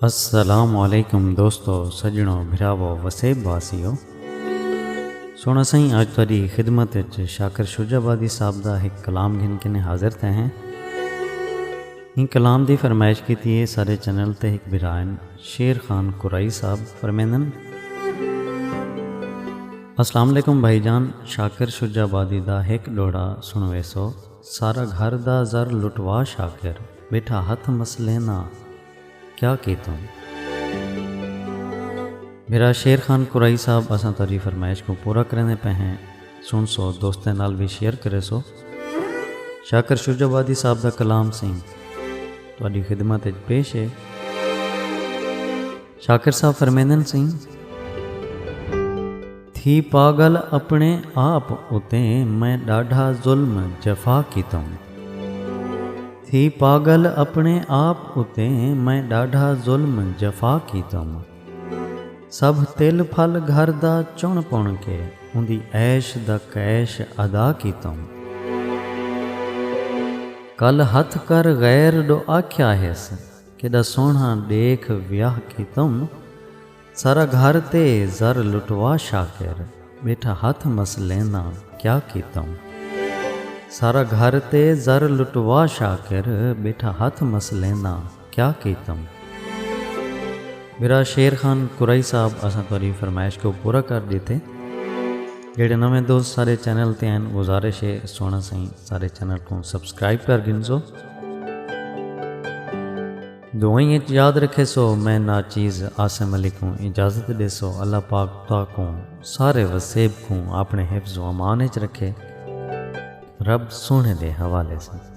अस्सलामुअलैकुम दोस्तों, सजणों, भिरावो, वसेब वासियो। सोना सही अज तुहाडी खिदमत विच शाकिर शुजाबादी साहब दा एक कलाम गिन के हाजिर थे हैं। इन कलाम दी फरमाइश की है सारे चैनल ते एक बिरान शेर खान कुराई साहब फरमेंदन। अस्सलाम वालेकुम भाईजान, शाकिर शुजाबादी दा एक डोड़ा सुनवे सो। सारा घर दा जर लुटवा शाकिर, बैठा हथ मसले ना क्या की तुम। मेरा शेर खान कुराई साहब असा तारी फरमाइश को पूरा करने पे हैं। सुन सो, दोस्तों नाल भी शेयर करे सो। शाकिर शुजाबादी साहब दा कलाम सिंह तुहाडी खिदमत विच पेश है। शाकिर साहब फरमेंदन सिंह, थी पागल अपने आप उते मैं डाढ़ा जुल्म जफा की तुम। थी पागल अपने आप उते मैं डाढ़ा जुल्म जफा की तुम। सब तिल फल घर दा चुन पुन के उंदी ऐश दा कैश अदा की तुम। कल हथ कर गैर डो आख्या हिस, केड़ा सोहना देख व्याह की तुम। सारा घर ते जर लुटवा शाकिर, बैठा हथ मसलेना क्या की तुम। सारा घर ते जर लुटवा शाकिर, बैठा हथ मसलेना क्या की तुम। मेरा शेर खान कुराई साहब असा तुहारी फरमाइश को पूरा कर देते। जेड़े नवे दोस्त सारे चैनल ते हैं, गुजारिश है सोना सही सारे चैनल को सब्सक्राइब कर गिनजो। दुआई याद रखे सो। मैं ना चीज़ आसिम अली को इजाज़त दे सो। अल्लाह पाक ता को सारे वसेब को अपने हिफ्ज़ व अमान च रखे। रब सोने दे हवाले से।